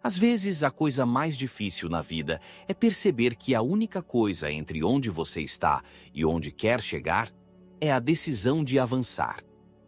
Às vezes, a coisa mais difícil na vida é perceber que a única coisa entre onde você está e onde quer chegar é a decisão de avançar.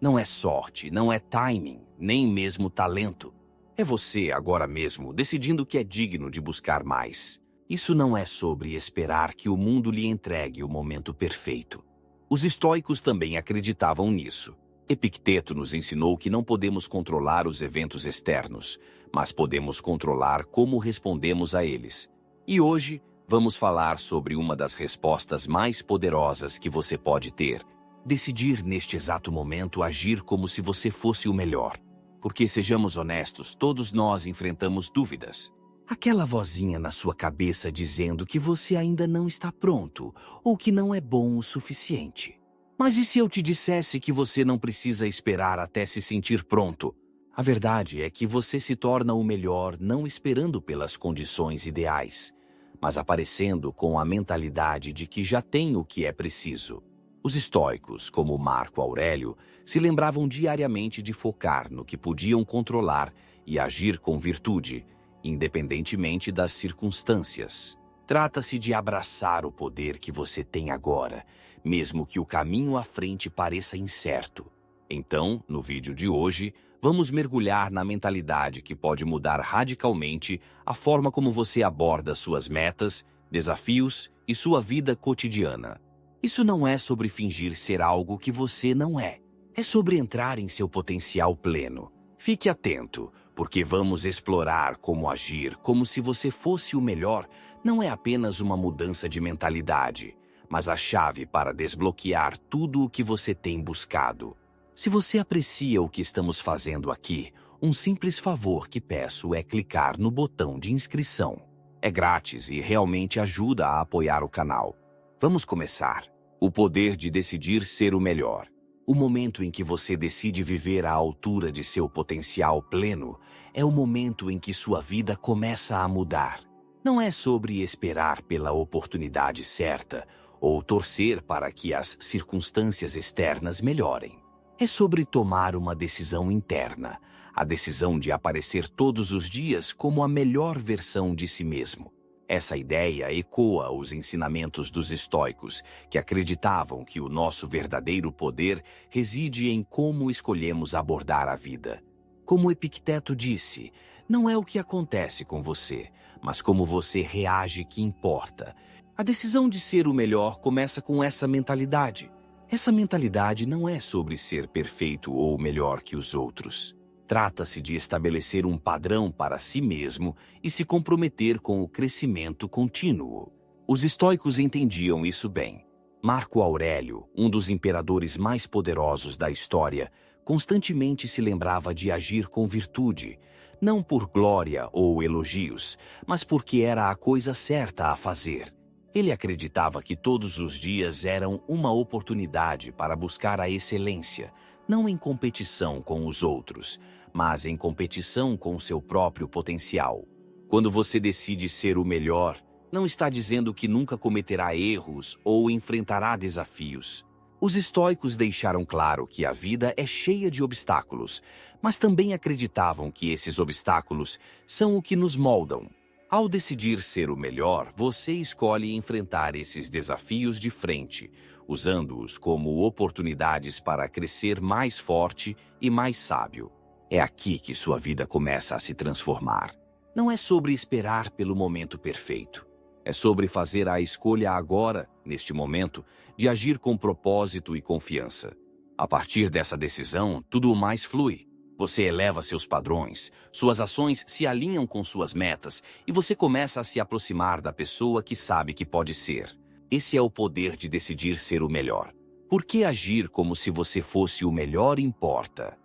Não é sorte, não é timing, nem mesmo talento. É você, agora mesmo, decidindo que é digno de buscar mais. Isso não é sobre esperar que o mundo lhe entregue o momento perfeito. Os estoicos também acreditavam nisso. Epicteto nos ensinou que não podemos controlar os eventos externos, mas podemos controlar como respondemos a eles. E hoje, vamos falar sobre uma das respostas mais poderosas que você pode ter. Decidir neste exato momento agir como se você fosse o melhor. Porque, sejamos honestos, todos nós enfrentamos dúvidas. Aquela vozinha na sua cabeça dizendo que você ainda não está pronto ou que não é bom o suficiente. Mas e se eu te dissesse que você não precisa esperar até se sentir pronto? A verdade é que você se torna o melhor não esperando pelas condições ideais, mas aparecendo com a mentalidade de que já tem o que é preciso. Os estoicos, como Marco Aurélio, se lembravam diariamente de focar no que podiam controlar e agir com virtude, independentemente das circunstâncias. Trata-se de abraçar o poder que você tem agora, mesmo que o caminho à frente pareça incerto. Então, no vídeo de hoje, vamos mergulhar na mentalidade que pode mudar radicalmente a forma como você aborda suas metas, desafios e sua vida cotidiana. Isso não é sobre fingir ser algo que você não é. É sobre entrar em seu potencial pleno. Fique atento, porque vamos explorar como agir como se você fosse o melhor. Não é apenas uma mudança de mentalidade, mas a chave para desbloquear tudo o que você tem buscado. Se você aprecia o que estamos fazendo aqui, um simples favor que peço é clicar no botão de inscrição. É grátis e realmente ajuda a apoiar o canal. Vamos começar. O poder de decidir ser o melhor. O momento em que você decide viver à altura de seu potencial pleno é o momento em que sua vida começa a mudar. Não é sobre esperar pela oportunidade certa ou torcer para que as circunstâncias externas melhorem. É sobre tomar uma decisão interna, a decisão de aparecer todos os dias como a melhor versão de si mesmo. Essa ideia ecoa os ensinamentos dos estoicos, que acreditavam que o nosso verdadeiro poder reside em como escolhemos abordar a vida. Como Epicteto disse, não é o que acontece com você, mas como você reage que importa. A decisão de ser o melhor começa com essa mentalidade. Essa mentalidade não é sobre ser perfeito ou melhor que os outros. Trata-se de estabelecer um padrão para si mesmo e se comprometer com o crescimento contínuo. Os estoicos entendiam isso bem. Marco Aurélio, um dos imperadores mais poderosos da história, constantemente se lembrava de agir com virtude, não por glória ou elogios, mas porque era a coisa certa a fazer. Ele acreditava que todos os dias eram uma oportunidade para buscar a excelência, não em competição com os outros, mas em competição com seu próprio potencial. Quando você decide ser o melhor, não está dizendo que nunca cometerá erros ou enfrentará desafios. Os estoicos deixaram claro que a vida é cheia de obstáculos, mas também acreditavam que esses obstáculos são o que nos moldam. Ao decidir ser o melhor, você escolhe enfrentar esses desafios de frente, usando-os como oportunidades para crescer mais forte e mais sábio. É aqui que sua vida começa a se transformar. Não é sobre esperar pelo momento perfeito. É sobre fazer a escolha agora, neste momento, de agir com propósito e confiança. A partir dessa decisão, tudo o mais flui. Você eleva seus padrões, suas ações se alinham com suas metas e você começa a se aproximar da pessoa que sabe que pode ser. Esse é o poder de decidir ser o melhor. Por que agir como se você fosse o melhor importa?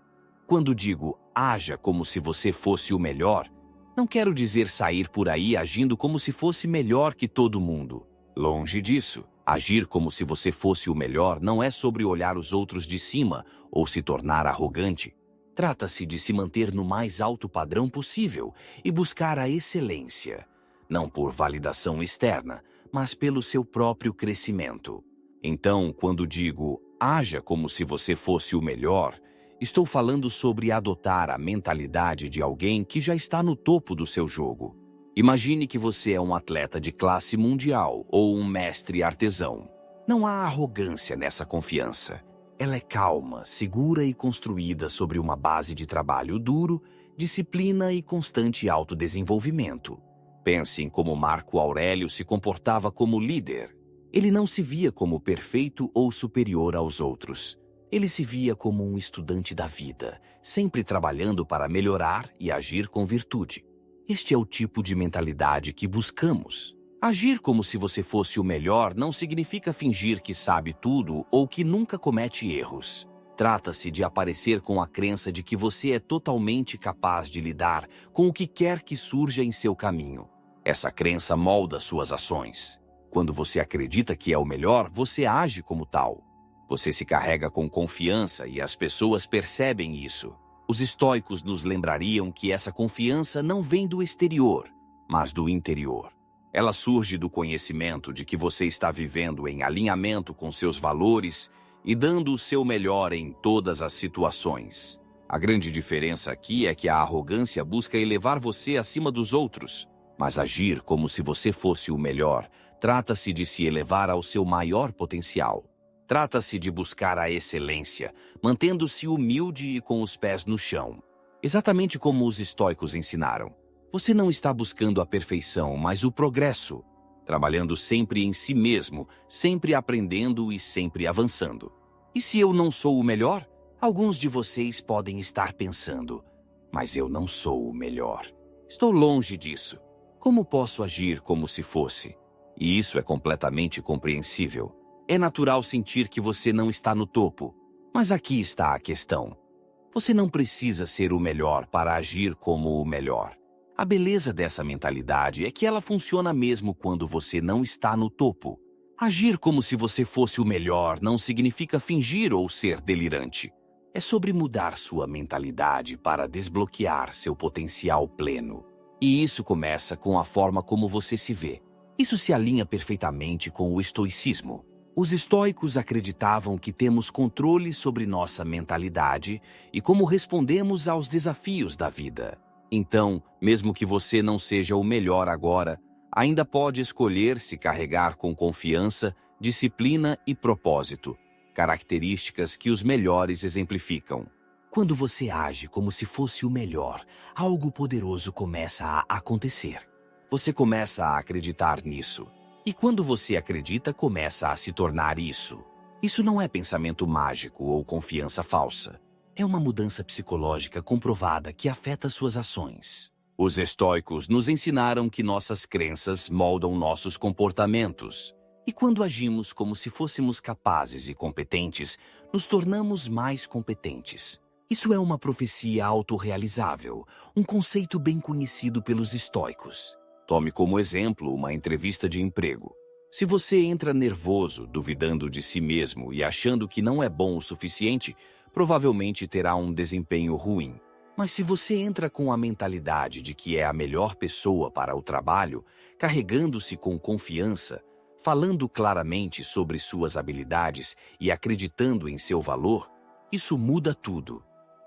Quando digo haja como se você fosse o melhor, não quero dizer sair por aí agindo como se fosse melhor que todo mundo. Longe disso. Agir como se você fosse o melhor não é sobre olhar os outros de cima ou se tornar arrogante. Trata-se de se manter no mais alto padrão possível e buscar a excelência, não por validação externa, mas pelo seu próprio crescimento. Então, quando digo haja como se você fosse o melhor, Estou falando sobre adotar a mentalidade de alguém que já está no topo do seu jogo. Imagine que você é um atleta de classe mundial ou um mestre artesão. Não há arrogância nessa confiança. Ela é calma, segura e construída sobre uma base de trabalho duro, disciplina e constante autodesenvolvimento. Pense em como Marco Aurélio se comportava como líder. Ele não se via como perfeito ou superior aos outros. Ele se via como um estudante da vida, sempre trabalhando para melhorar e agir com virtude. Este é o tipo de mentalidade que buscamos. Agir como se você fosse o melhor não significa fingir que sabe tudo ou que nunca comete erros. Trata-se de aparecer com a crença de que você é totalmente capaz de lidar com o que quer que surja em seu caminho. Essa crença molda suas ações. Quando você acredita que é o melhor, você age como tal. Você se carrega com confiança e as pessoas percebem isso. Os estoicos nos lembrariam que essa confiança não vem do exterior, mas do interior. Ela surge do conhecimento de que você está vivendo em alinhamento com seus valores e dando o seu melhor em todas as situações. A grande diferença aqui é que a arrogância busca elevar você acima dos outros, mas agir como se você fosse o melhor trata-se de se elevar ao seu maior potencial. Trata-se de buscar a excelência, mantendo-se humilde e com os pés no chão. Exatamente como os estoicos ensinaram. Você não está buscando a perfeição, mas o progresso, trabalhando sempre em si mesmo, sempre aprendendo e sempre avançando. E se eu não sou o melhor? Alguns de vocês podem estar pensando, mas eu não sou o melhor. Estou longe disso. Como posso agir como se fosse? E isso é completamente compreensível. É natural sentir que você não está no topo. Mas aqui está a questão. Você não precisa ser o melhor para agir como o melhor. A beleza dessa mentalidade é que ela funciona mesmo quando você não está no topo. Agir como se você fosse o melhor não significa fingir ou ser delirante. É sobre mudar sua mentalidade para desbloquear seu potencial pleno. E isso começa com a forma como você se vê. Isso se alinha perfeitamente com o estoicismo. Os estoicos acreditavam que temos controle sobre nossa mentalidade e como respondemos aos desafios da vida. Então, mesmo que você não seja o melhor agora, ainda pode escolher se carregar com confiança, disciplina e propósito, características que os melhores exemplificam. Quando você age como se fosse o melhor, algo poderoso começa a acontecer. Você começa a acreditar nisso. E quando você acredita, começa a se tornar isso. Isso não é pensamento mágico ou confiança falsa. É uma mudança psicológica comprovada que afeta suas ações. Os estoicos nos ensinaram que nossas crenças moldam nossos comportamentos. E quando agimos como se fôssemos capazes e competentes, nos tornamos mais competentes. Isso é uma profecia autorrealizável, um conceito bem conhecido pelos estoicos. Tome como exemplo uma entrevista de emprego. Se você entra nervoso, duvidando de si mesmo e achando que não é bom o suficiente, provavelmente terá um desempenho ruim. Mas se você entra com a mentalidade de que é a melhor pessoa para o trabalho, carregando-se com confiança, falando claramente sobre suas habilidades e acreditando em seu valor, isso muda tudo.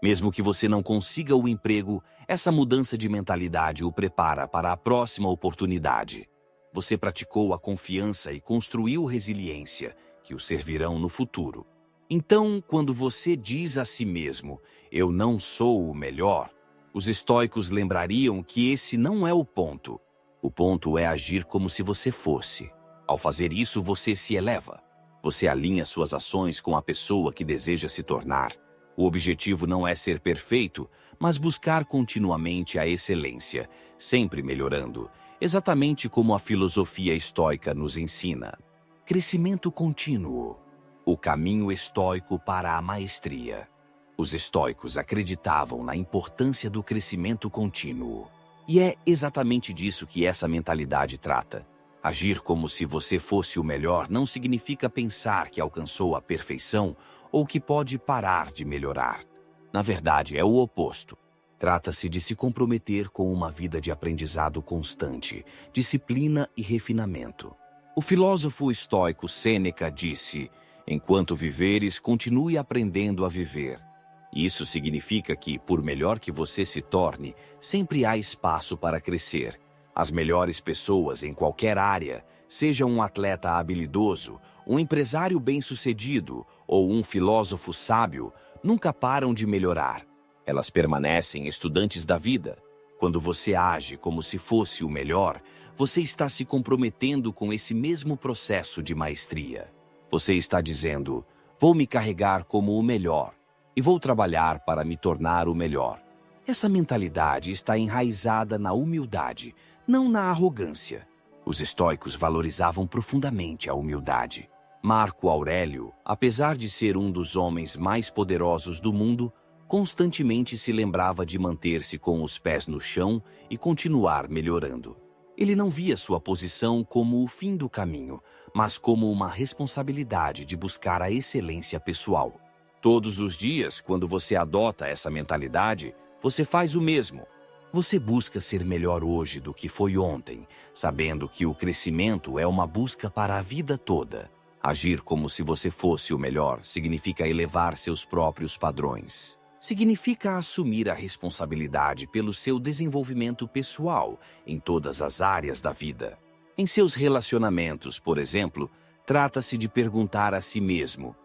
Mesmo que você não consiga o emprego, essa mudança de mentalidade o prepara para a próxima oportunidade. Você praticou a confiança e construiu resiliência, que o servirão no futuro. Então, quando você diz a si mesmo, eu não sou o melhor, os estoicos lembrariam que esse não é o ponto. O ponto é agir como se você fosse. Ao fazer isso, você se eleva. Você alinha suas ações com a pessoa que deseja se tornar. O objetivo não é ser perfeito, mas buscar continuamente a excelência, sempre melhorando, exatamente como a filosofia estoica nos ensina. Crescimento contínuo. O caminho estoico para a maestria. Os estoicos acreditavam na importância do crescimento contínuo. E é exatamente disso que essa mentalidade trata. Agir como se você fosse o melhor não significa pensar que alcançou a perfeição ou que pode parar de melhorar. Na verdade, é o oposto. Trata-se de se comprometer com uma vida de aprendizado constante, disciplina e refinamento. O filósofo estoico Sêneca disse: enquanto viveres, continue aprendendo a viver. Isso significa que, por melhor que você se torne, sempre há espaço para crescer. As melhores pessoas em qualquer área, seja um atleta habilidoso, um empresário bem-sucedido ou um filósofo sábio, nunca param de melhorar. Elas permanecem estudantes da vida. Quando você age como se fosse o melhor, você está se comprometendo com esse mesmo processo de maestria. Você está dizendo: vou me carregar como o melhor e vou trabalhar para me tornar o melhor. Essa mentalidade está enraizada na humildade, não na arrogância. Os estoicos valorizavam profundamente a humildade. Marco Aurélio, apesar de ser um dos homens mais poderosos do mundo, constantemente se lembrava de manter-se com os pés no chão e continuar melhorando. Ele não via sua posição como o fim do caminho, mas como uma responsabilidade de buscar a excelência pessoal. Todos os dias, quando você adota essa mentalidade, você faz o mesmo. Você busca ser melhor hoje do que foi ontem, sabendo que o crescimento é uma busca para a vida toda. Agir como se você fosse o melhor significa elevar seus próprios padrões. Significa assumir a responsabilidade pelo seu desenvolvimento pessoal em todas as áreas da vida. Em seus relacionamentos, por exemplo, trata-se de perguntar a si mesmo: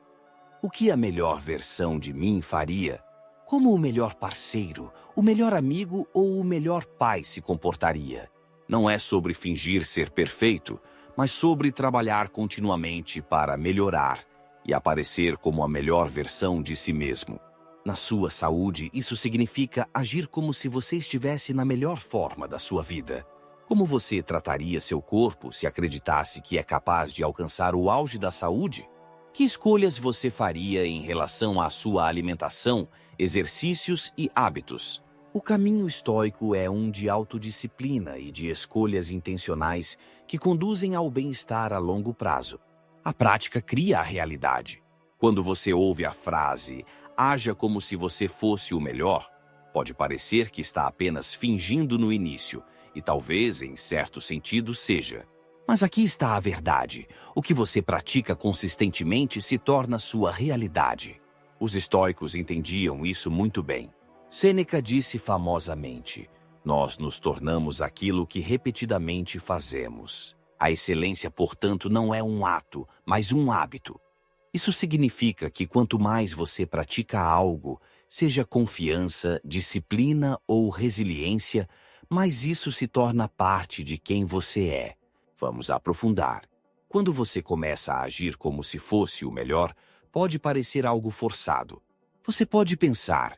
o que a melhor versão de mim faria? Como o melhor parceiro, o melhor amigo ou o melhor pai se comportaria? Não é sobre fingir ser perfeito, mas sobre trabalhar continuamente para melhorar e aparecer como a melhor versão de si mesmo. Na sua saúde, isso significa agir como se você estivesse na melhor forma da sua vida. Como você trataria seu corpo se acreditasse que é capaz de alcançar o auge da saúde? Que escolhas você faria em relação à sua alimentação, exercícios e hábitos? O caminho estoico é um de autodisciplina e de escolhas intencionais que conduzem ao bem-estar a longo prazo. A prática cria a realidade. Quando você ouve a frase "haja como se você fosse o melhor", pode parecer que está apenas fingindo no início, e talvez, em certo sentido, seja. Mas aqui está a verdade. O que você pratica consistentemente se torna sua realidade. Os estoicos entendiam isso muito bem. Sêneca disse famosamente: nós nos tornamos aquilo que repetidamente fazemos. A excelência, portanto, não é um ato, mas um hábito. Isso significa que quanto mais você pratica algo, seja confiança, disciplina ou resiliência, mais isso se torna parte de quem você é. Vamos aprofundar. Quando você começa a agir como se fosse o melhor, pode parecer algo forçado. Você pode pensar: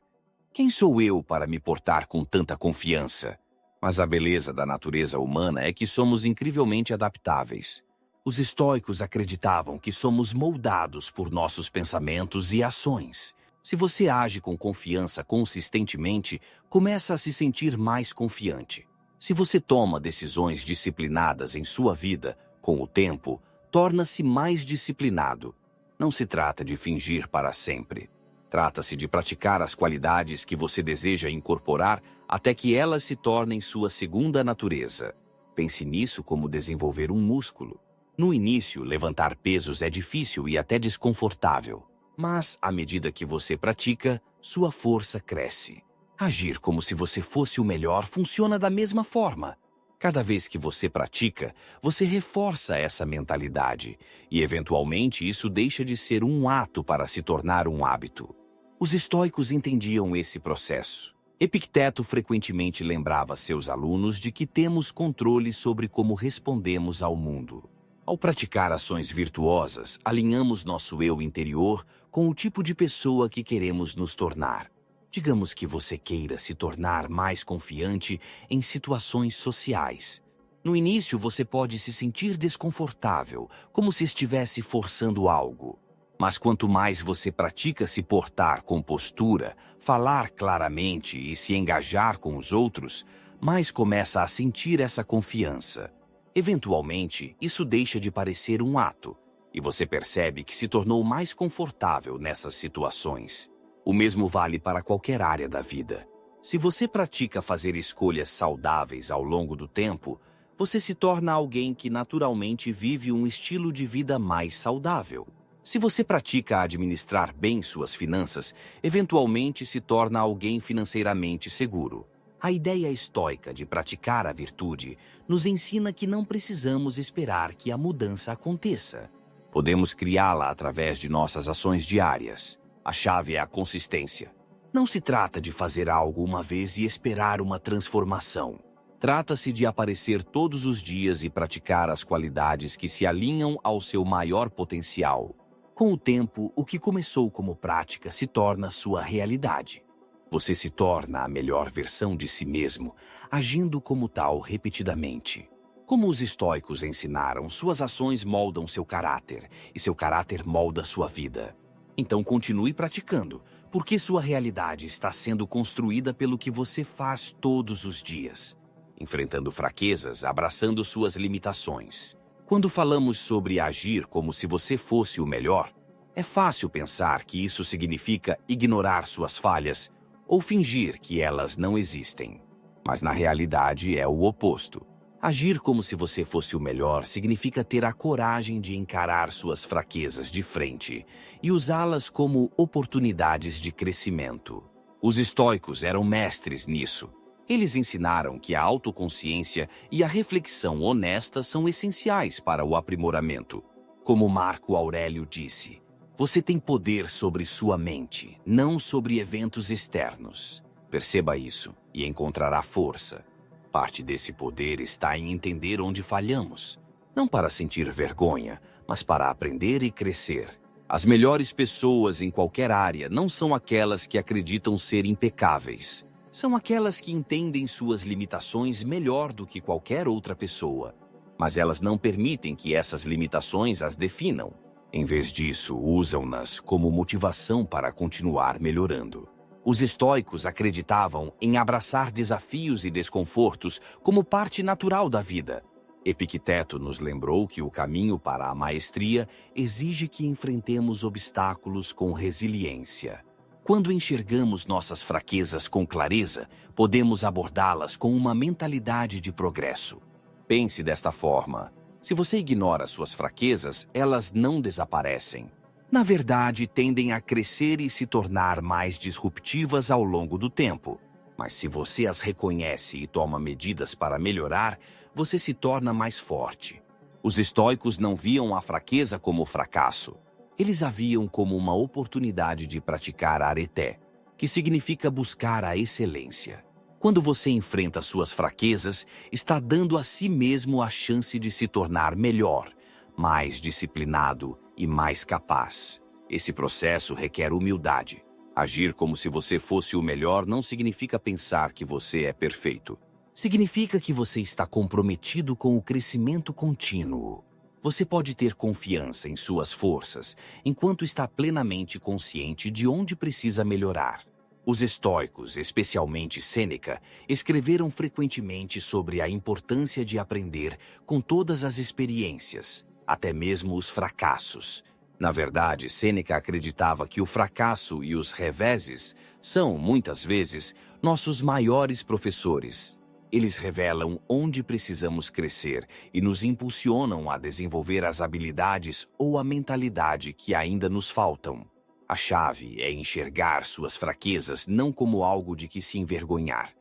quem sou eu para me portar com tanta confiança? Mas a beleza da natureza humana é que somos incrivelmente adaptáveis. Os estoicos acreditavam que somos moldados por nossos pensamentos e ações. Se você age com confiança consistentemente, começa a se sentir mais confiante. Se você toma decisões disciplinadas em sua vida, com o tempo, torna-se mais disciplinado. Não se trata de fingir para sempre. Trata-se de praticar as qualidades que você deseja incorporar até que elas se tornem sua segunda natureza. Pense nisso como desenvolver um músculo. No início, levantar pesos é difícil e até desconfortável. Mas, à medida que você pratica, sua força cresce. Agir como se você fosse o melhor funciona da mesma forma. Cada vez que você pratica, você reforça essa mentalidade e, eventualmente, isso deixa de ser um ato para se tornar um hábito. Os estoicos entendiam esse processo. Epicteto frequentemente lembrava seus alunos de que temos controle sobre como respondemos ao mundo. Ao praticar ações virtuosas, alinhamos nosso eu interior com o tipo de pessoa que queremos nos tornar. Digamos que você queira se tornar mais confiante em situações sociais. No início, você pode se sentir desconfortável, como se estivesse forçando algo. Mas quanto mais você pratica se portar com postura, falar claramente e se engajar com os outros, mais começa a sentir essa confiança. Eventualmente, isso deixa de parecer um ato, e você percebe que se tornou mais confortável nessas situações. O mesmo vale para qualquer área da vida. Se você pratica fazer escolhas saudáveis ao longo do tempo, você se torna alguém que naturalmente vive um estilo de vida mais saudável. Se você pratica administrar bem suas finanças, eventualmente se torna alguém financeiramente seguro. A ideia estoica de praticar a virtude nos ensina que não precisamos esperar que a mudança aconteça. Podemos criá-la através de nossas ações diárias. A chave é a consistência. Não se trata de fazer algo uma vez e esperar uma transformação. Trata-se de aparecer todos os dias e praticar as qualidades que se alinham ao seu maior potencial. Com o tempo, o que começou como prática se torna sua realidade. Você se torna a melhor versão de si mesmo, agindo como tal repetidamente. Como os estoicos ensinaram, suas ações moldam seu caráter, e seu caráter molda sua vida. Então continue praticando, porque sua realidade está sendo construída pelo que você faz todos os dias, enfrentando fraquezas, abraçando suas limitações. Quando falamos sobre agir como se você fosse o melhor, é fácil pensar que isso significa ignorar suas falhas ou fingir que elas não existem. Mas na realidade é o oposto. Agir como se você fosse o melhor significa ter a coragem de encarar suas fraquezas de frente e usá-las como oportunidades de crescimento. Os estoicos eram mestres nisso. Eles ensinaram que a autoconsciência e a reflexão honesta são essenciais para o aprimoramento. Como Marco Aurélio disse, você tem poder sobre sua mente, não sobre eventos externos. Perceba isso e encontrará força. Parte desse poder está em entender onde falhamos. Não para sentir vergonha, mas para aprender e crescer. As melhores pessoas em qualquer área não são aquelas que acreditam ser impecáveis. São aquelas que entendem suas limitações melhor do que qualquer outra pessoa. Mas elas não permitem que essas limitações as definam. Em vez disso, usam-nas como motivação para continuar melhorando. Os estoicos acreditavam em abraçar desafios e desconfortos como parte natural da vida. Epicteto nos lembrou que o caminho para a maestria exige que enfrentemos obstáculos com resiliência. Quando enxergamos nossas fraquezas com clareza, podemos abordá-las com uma mentalidade de progresso. Pense desta forma: se você ignora suas fraquezas, elas não desaparecem. Na verdade, tendem a crescer e se tornar mais disruptivas ao longo do tempo. Mas se você as reconhece e toma medidas para melhorar, você se torna mais forte. Os estoicos não viam a fraqueza como fracasso. Eles a viam como uma oportunidade de praticar areté, que significa buscar a excelência. Quando você enfrenta suas fraquezas, está dando a si mesmo a chance de se tornar melhor, mais disciplinado e mais capaz. Esse processo requer humildade. Agir como se você fosse o melhor não significa pensar que você é perfeito. Significa que você está comprometido com o crescimento contínuo. Você pode ter confiança em suas forças, enquanto está plenamente consciente de onde precisa melhorar. Os estoicos, especialmente Sêneca, escreveram frequentemente sobre a importância de aprender com todas as experiências, até mesmo os fracassos. Na verdade, Sêneca acreditava que o fracasso e os reveses são, muitas vezes, nossos maiores professores. Eles revelam onde precisamos crescer e nos impulsionam a desenvolver as habilidades ou a mentalidade que ainda nos faltam. A chave é enxergar suas fraquezas não como algo de que se envergonhar,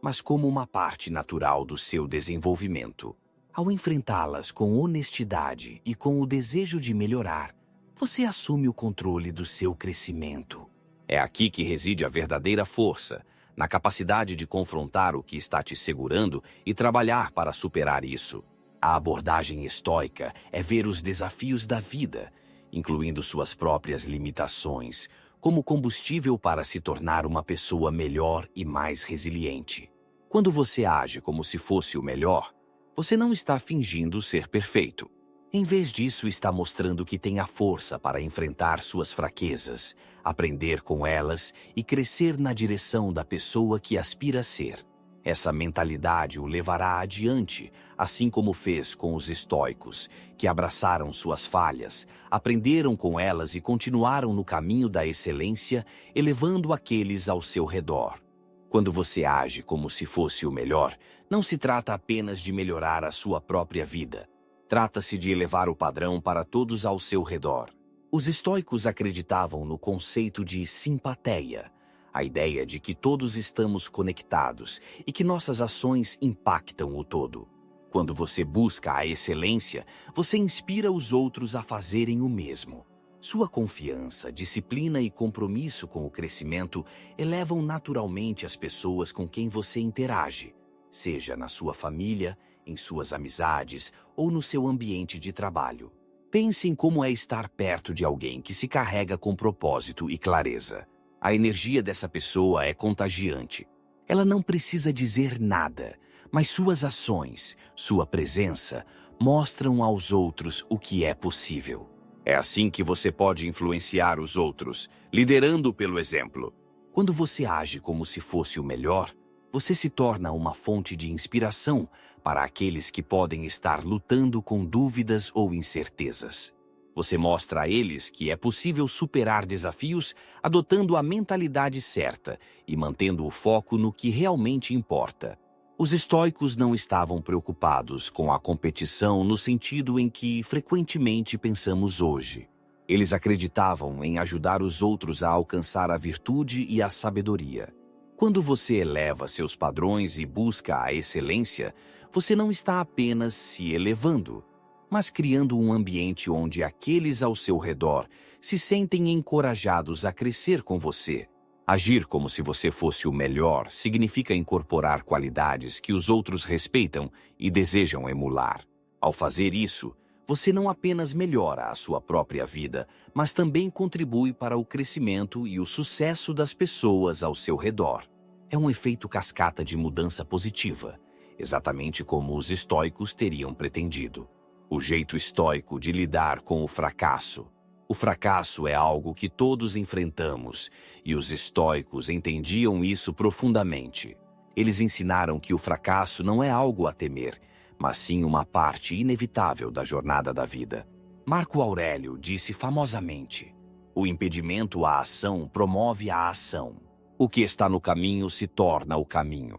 mas como uma parte natural do seu desenvolvimento. Ao enfrentá-las com honestidade e com o desejo de melhorar, você assume o controle do seu crescimento. É aqui que reside a verdadeira força, na capacidade de confrontar o que está te segurando e trabalhar para superar isso. A abordagem estoica é ver os desafios da vida, incluindo suas próprias limitações, como combustível para se tornar uma pessoa melhor e mais resiliente. Quando você age como se fosse o melhor, você não está fingindo ser perfeito. Em vez disso, está mostrando que tem a força para enfrentar suas fraquezas, aprender com elas e crescer na direção da pessoa que aspira a ser. Essa mentalidade o levará adiante, assim como fez com os estoicos, que abraçaram suas falhas, aprenderam com elas e continuaram no caminho da excelência, elevando aqueles ao seu redor. Quando você age como se fosse o melhor, não se trata apenas de melhorar a sua própria vida. Trata-se de elevar o padrão para todos ao seu redor. Os estoicos acreditavam no conceito de simpatia, a ideia de que todos estamos conectados e que nossas ações impactam o todo. Quando você busca a excelência, você inspira os outros a fazerem o mesmo. Sua confiança, disciplina e compromisso com o crescimento elevam naturalmente as pessoas com quem você interage, seja na sua família, em suas amizades ou no seu ambiente de trabalho. Pense em como é estar perto de alguém que se carrega com propósito e clareza. A energia dessa pessoa é contagiante. Ela não precisa dizer nada, mas suas ações, sua presença, mostram aos outros o que é possível. É assim que você pode influenciar os outros, liderando pelo exemplo. Quando você age como se fosse o melhor, você se torna uma fonte de inspiração para aqueles que podem estar lutando com dúvidas ou incertezas. Você mostra a eles que é possível superar desafios adotando a mentalidade certa e mantendo o foco no que realmente importa. Os estoicos não estavam preocupados com a competição no sentido em que frequentemente pensamos hoje. Eles acreditavam em ajudar os outros a alcançar a virtude e a sabedoria. Quando você eleva seus padrões e busca a excelência, você não está apenas se elevando, mas criando um ambiente onde aqueles ao seu redor se sentem encorajados a crescer com você. Agir como se você fosse o melhor significa incorporar qualidades que os outros respeitam e desejam emular. Ao fazer isso, você não apenas melhora a sua própria vida, mas também contribui para o crescimento e o sucesso das pessoas ao seu redor. É um efeito cascata de mudança positiva, exatamente como os estoicos teriam pretendido. O jeito estoico de lidar com o fracasso. O fracasso é algo que todos enfrentamos, e os estoicos entendiam isso profundamente. Eles ensinaram que o fracasso não é algo a temer, mas sim uma parte inevitável da jornada da vida. Marco Aurélio disse famosamente: "O impedimento à ação promove a ação. O que está no caminho se torna o caminho."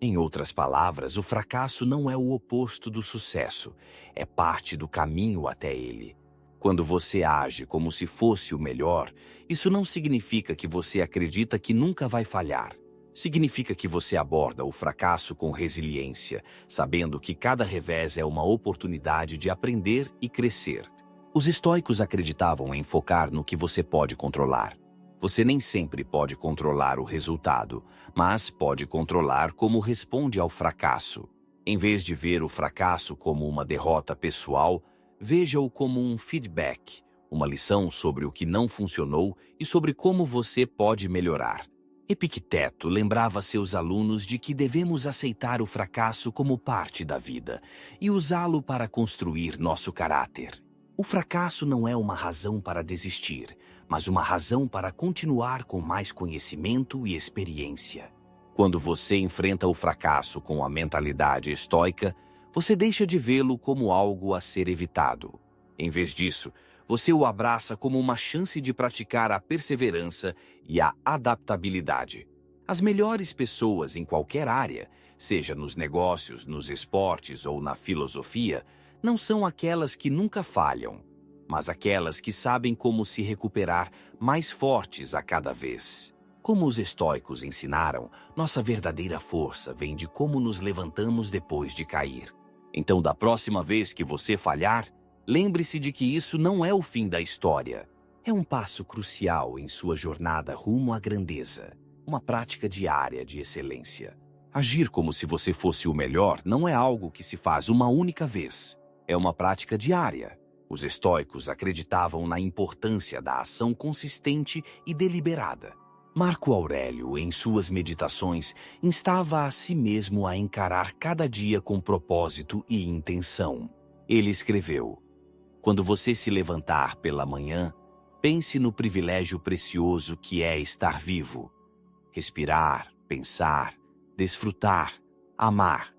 Em outras palavras, o fracasso não é o oposto do sucesso, é parte do caminho até ele. Quando você age como se fosse o melhor, isso não significa que você acredita que nunca vai falhar. Significa que você aborda o fracasso com resiliência, sabendo que cada revés é uma oportunidade de aprender e crescer. Os estoicos acreditavam em focar no que você pode controlar. Você nem sempre pode controlar o resultado, mas pode controlar como responde ao fracasso. Em vez de ver o fracasso como uma derrota pessoal, veja-o como um feedback, uma lição sobre o que não funcionou e sobre como você pode melhorar. Epicteto lembrava seus alunos de que devemos aceitar o fracasso como parte da vida e usá-lo para construir nosso caráter. O fracasso não é uma razão para desistir, mas uma razão para continuar com mais conhecimento e experiência. Quando você enfrenta o fracasso com a mentalidade estoica, você deixa de vê-lo como algo a ser evitado. Em vez disso, você o abraça como uma chance de praticar a perseverança e a adaptabilidade. As melhores pessoas em qualquer área, seja nos negócios, nos esportes ou na filosofia, não são aquelas que nunca falham, mas aquelas que sabem como se recuperar mais fortes a cada vez. Como os estoicos ensinaram, nossa verdadeira força vem de como nos levantamos depois de cair. Então, da próxima vez que você falhar, lembre-se de que isso não é o fim da história. É um passo crucial em sua jornada rumo à grandeza, uma prática diária de excelência. Agir como se você fosse o melhor não é algo que se faz uma única vez. É uma prática diária. Os estoicos acreditavam na importância da ação consistente e deliberada. Marco Aurélio, em suas meditações, instava a si mesmo a encarar cada dia com propósito e intenção. Ele escreveu: "Quando você se levantar pela manhã, pense no privilégio precioso que é estar vivo. Respirar, pensar, desfrutar, amar.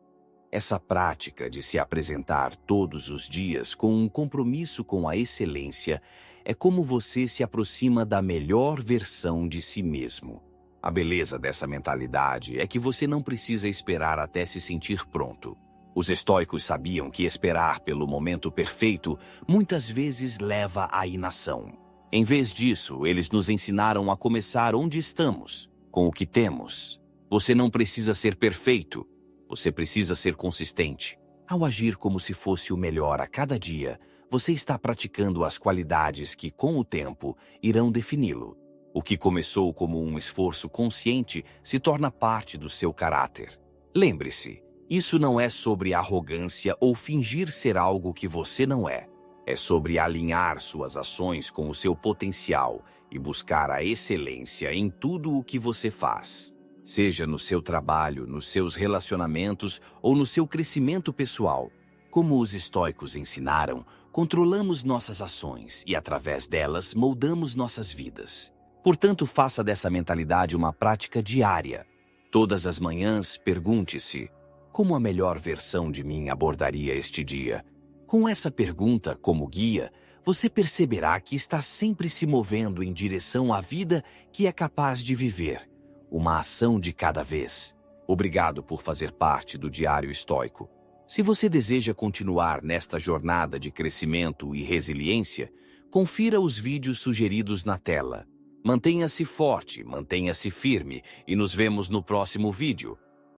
Essa prática de se apresentar todos os dias com um compromisso com a excelência é como você se aproxima da melhor versão de si mesmo. A beleza dessa mentalidade é que você não precisa esperar até se sentir pronto. Os estoicos sabiam que esperar pelo momento perfeito muitas vezes leva à inação. Em vez disso, eles nos ensinaram a começar onde estamos, com o que temos. Você não precisa ser perfeito, você precisa ser consistente. Ao agir como se fosse o melhor a cada dia, você está praticando as qualidades que, com o tempo, irão defini-lo. O que começou como um esforço consciente se torna parte do seu caráter. Lembre-se, isso não é sobre arrogância ou fingir ser algo que você não é. É sobre alinhar suas ações com o seu potencial e buscar a excelência em tudo o que você faz. Seja no seu trabalho, nos seus relacionamentos ou no seu crescimento pessoal. Como os estoicos ensinaram, controlamos nossas ações e, através delas, moldamos nossas vidas. Portanto, faça dessa mentalidade uma prática diária. Todas as manhãs, pergunte-se: como a melhor versão de mim abordaria este dia? Com essa pergunta como guia, você perceberá que está sempre se movendo em direção à vida que é capaz de viver, uma ação de cada vez. Obrigado por fazer parte do Diário Estoico. Se você deseja continuar nesta jornada de crescimento e resiliência, confira os vídeos sugeridos na tela. Mantenha-se forte, mantenha-se firme e nos vemos no próximo vídeo.